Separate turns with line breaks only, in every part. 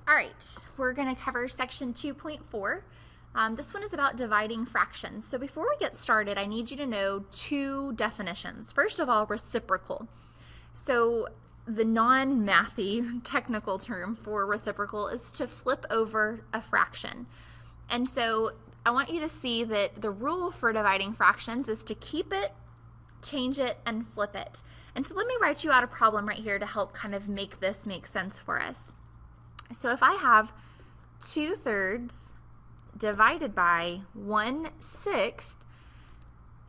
All right, we're going to cover section 2.4. This one is about dividing fractions. So before we get started, I need you to know two definitions. First of all, reciprocal. So the non-mathy technical term for reciprocal is to flip over a fraction. And so I want you to see that the rule for dividing fractions is to keep it, change it, and flip it. And so let me write you out a problem right here to help kind of make this make sense for us. So if I have 2/3 divided by 1/6,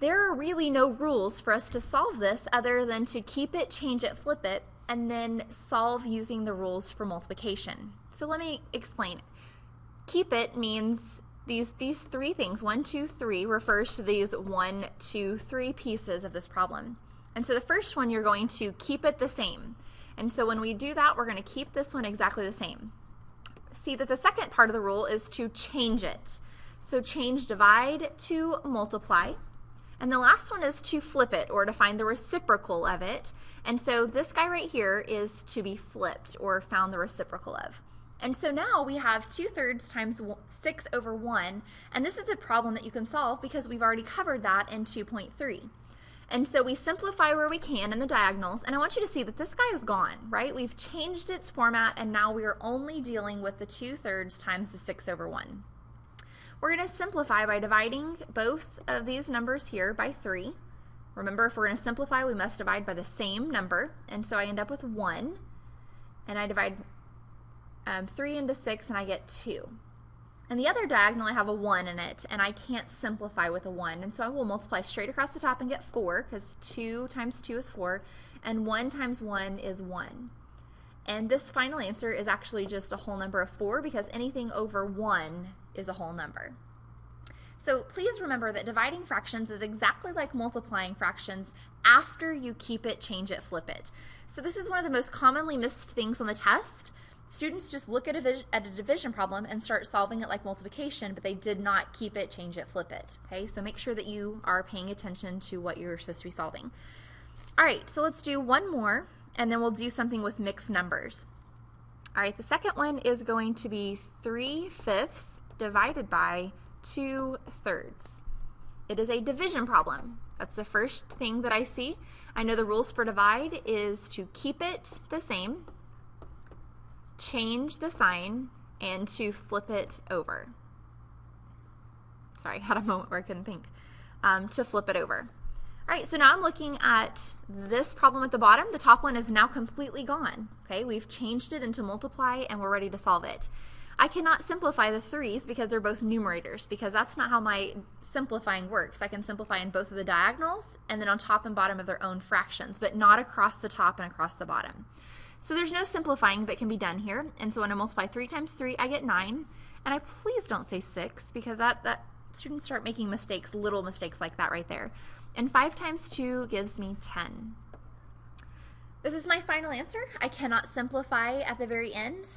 there are really no rules for us to solve this other than to keep it, change it, flip it, and then solve using the rules for multiplication. So let me explain. Keep it means these three things, 1, 2, 3, refers to these 1, 2, 3 pieces of this problem. And so the first one, you're going to keep it the same. And so when we do that, we're going to keep this one exactly the same. See that the second part of the rule is to change it. So change divide to multiply. And the last one is to flip it, or to find the reciprocal of it. And so this guy right here is to be flipped, or found the reciprocal of. And so now we have 2/3 times 6/1, and this is a problem that you can solve because we've already covered that in 2.3. And so we simplify where we can in the diagonals, and I want you to see that this guy is gone, right? We've changed its format, and now we are only dealing with the 2/3 times the 6/1. We're going to simplify by dividing both of these numbers here by 3. Remember, if we're going to simplify, we must divide by the same number, and so I end up with 1, and I divide 3 into 6, and I get 2. And the other diagonal, I have a 1 in it, and I can't simplify with a 1, and so I will multiply straight across the top and get 4, because 2 times 2 is 4, and 1 times 1 is 1. And this final answer is actually just a whole number of 4, because anything over 1 is a whole number. So please remember that dividing fractions is exactly like multiplying fractions after you keep it, change it, flip it. So this is one of the most commonly missed things on the test. Students just look at a division problem and start solving it like multiplication, but they did not keep it, change it, flip it. Okay, so make sure that you are paying attention to what you're supposed to be solving. All right, so let's do one more, and then we'll do something with mixed numbers. All right, the second one is going to be 3/5 divided by 2/3. It is a division problem. That's the first thing that I see. I know the rules for divide is to keep it the same, change the sign, and to flip it over. Sorry, I had a moment where I couldn't think. To flip it over. All right, so now I'm looking at this problem at the bottom. The top one is now completely gone. Okay, we've changed it into multiply, and we're ready to solve it. I cannot simplify the 3's because they're both numerators, because that's not how my simplifying works. I can simplify in both of the diagonals and then on top and bottom of their own fractions, but not across the top and across the bottom. So there's no simplifying that can be done here, and so when I multiply 3 times 3, I get 9, and I please don't say 6, because that students start making mistakes, little mistakes like that right there. And 5 times 2 gives me 10. This is my final answer. I cannot simplify at the very end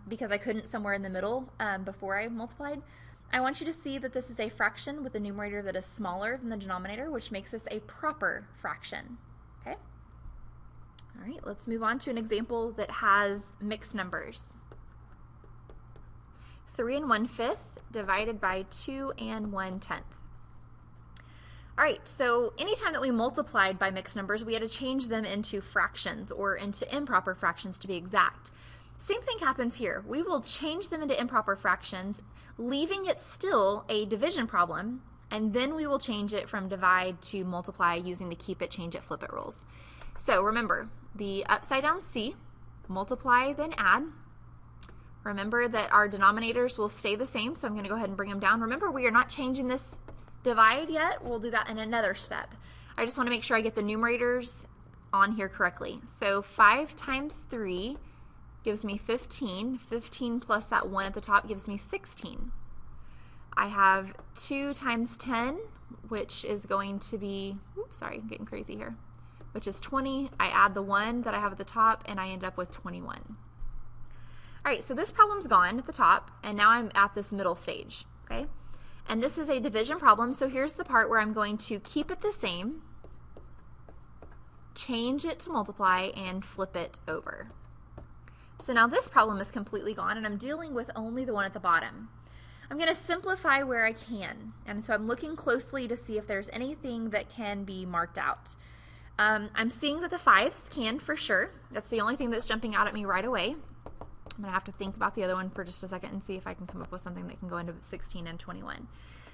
because I couldn't somewhere in the middle before I multiplied. I want you to see that this is a fraction with a numerator that is smaller than the denominator, which makes this a proper fraction. Okay? All right, let's move on to an example that has mixed numbers. 3 1/5 divided by 2 1/10. All right, so anytime that we multiplied by mixed numbers, we had to change them into fractions, or into improper fractions to be exact. Same thing happens here. We will change them into improper fractions, leaving it still a division problem, and then we will change it from divide to multiply using the keep it, change it, flip it rules. So remember, the upside down C, multiply, then add. Remember that our denominators will stay the same, so I'm going to go ahead and bring them down. Remember, we are not changing this divide yet. We'll do that in another step. I just want to make sure I get the numerators on here correctly. So 5 times 3 gives me 15. 15 plus that 1 at the top gives me 16. I have 2 times 10, which is going to be, oops, sorry, I'm getting crazy here, which is 20. I add the 1 that I have at the top, and I end up with 21. All right, so this problem's gone at the top, and now I'm at this middle stage, okay? And this is a division problem, so here's the part where I'm going to keep it the same, change it to multiply, and flip it over. So now this problem is completely gone, and I'm dealing with only the one at the bottom. I'm going to simplify where I can, and so I'm looking closely to see if there's anything that can be marked out. I'm seeing that the 5s can for sure. That's the only thing that's jumping out at me right away. I'm going to have to think about the other one for just a second and see if I can come up with something that can go into 16 and 21.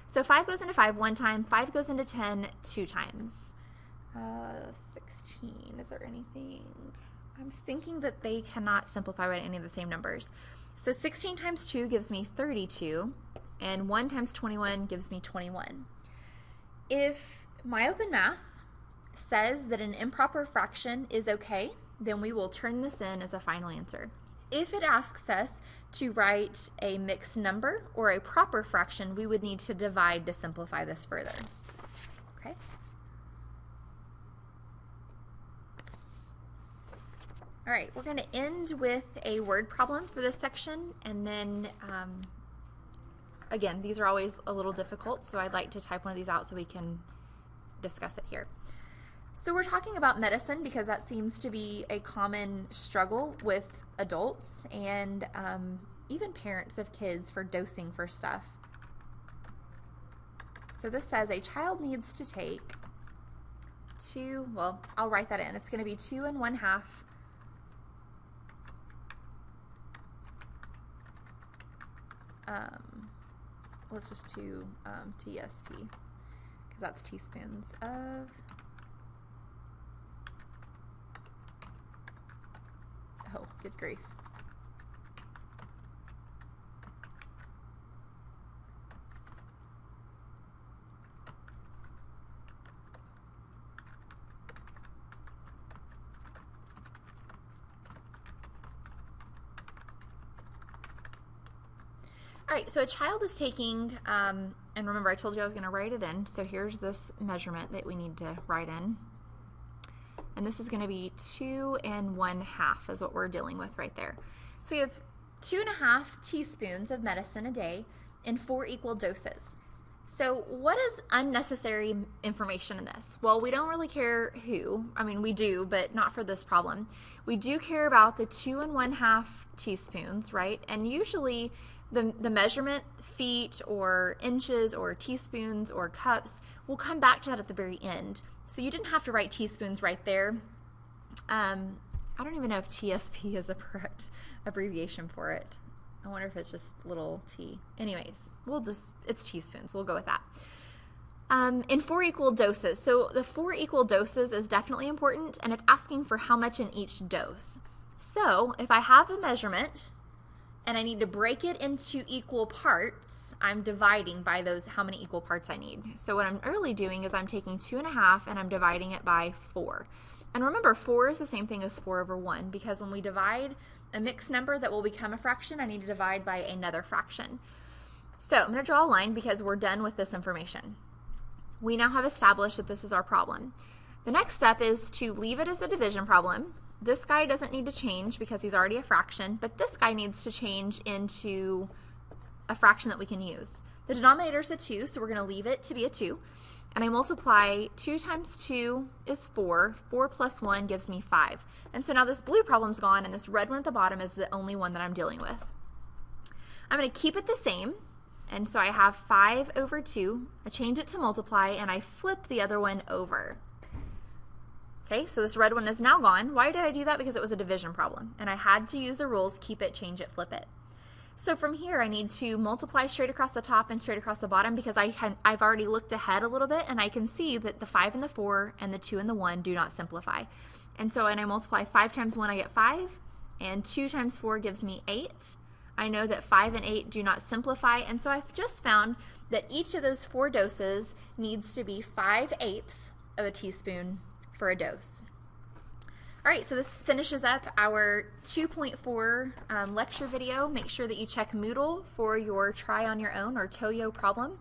So 5 goes into 5 one time, 5 goes into 10 2 times. 16, is there anything? I'm thinking that they cannot simplify by any of the same numbers. So 16 times 2 gives me 32, and 1 times 21 gives me 21. If my open math says that an improper fraction is okay, then we will turn this in as a final answer. If it asks us to write a mixed number or a proper fraction, we would need to divide to simplify this further. Okay? All right, we're going to end with a word problem for this section, and then again, these are always a little difficult, so I'd like to type one of these out so we can discuss it here. So we're talking about medicine because that seems to be a common struggle with adults and even parents of kids for dosing for stuff. So this says a child needs to take 2, well, I'll write that in. It's going to be 2 1/2 let's just do TSP, because that's teaspoons of, oh, good grief. All right, so a child is taking, and remember I told you I was going to write it in, so here's this measurement that we need to write in. And this is going to be 2 1/2 is what we're dealing with right there. So we have 2 1/2 teaspoons of medicine a day in 4 equal doses. So what is unnecessary information in this? Well, we don't really care who. I mean, we do, but not for this problem. We do care about the 2 1/2 teaspoons, right? And usually the measurement, feet or inches or teaspoons or cups, we'll come back to that at the very end. So you didn't have to write teaspoons right there. I don't even know if TSP is the correct abbreviation for it. I wonder if it's just little t. Anyways, it's teaspoons. We'll go with that. In 4 equal doses. So the 4 equal doses is definitely important, and it's asking for how much in each dose. So if I have a measurement and I need to break it into equal parts, I'm dividing by those how many equal parts I need. So what I'm really doing is I'm taking 2 1/2 and I'm dividing it by 4. And remember, 4 is the same thing as 4/1, because when we divide a mixed number that will become a fraction, I need to divide by another fraction. So I'm going to draw a line because we're done with this information. We now have established that this is our problem. The next step is to leave it as a division problem. This guy doesn't need to change because he's already a fraction, but this guy needs to change into a fraction that we can use. The denominator is a 2, so we're going to leave it to be a 2. And I multiply 2 times 2 is 4. 4 plus 1 gives me 5. And so now this blue problem's gone, and this red one at the bottom is the only one that I'm dealing with. I'm going to keep it the same, and so I have 5 over 2. I change it to multiply, and I flip the other one over. Okay, so this red one is now gone. Why did I do that? Because it was a division problem, and I had to use the rules, keep it, change it, flip it. So from here, I need to multiply straight across the top and straight across the bottom because I've already looked ahead a little bit, and I can see that the 5 and the 4 and the 2 and the 1 do not simplify. And so when I multiply 5 times 1, I get 5, and 2 times 4 gives me 8. I know that 5 and 8 do not simplify, and so I've just found that each of those 4 doses needs to be 5/8 of a teaspoon for a dose. All right, so this finishes up our 2.4 lecture video. Make sure that you check Moodle for your try on your own or TOEO problem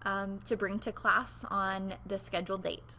to bring to class on the scheduled date.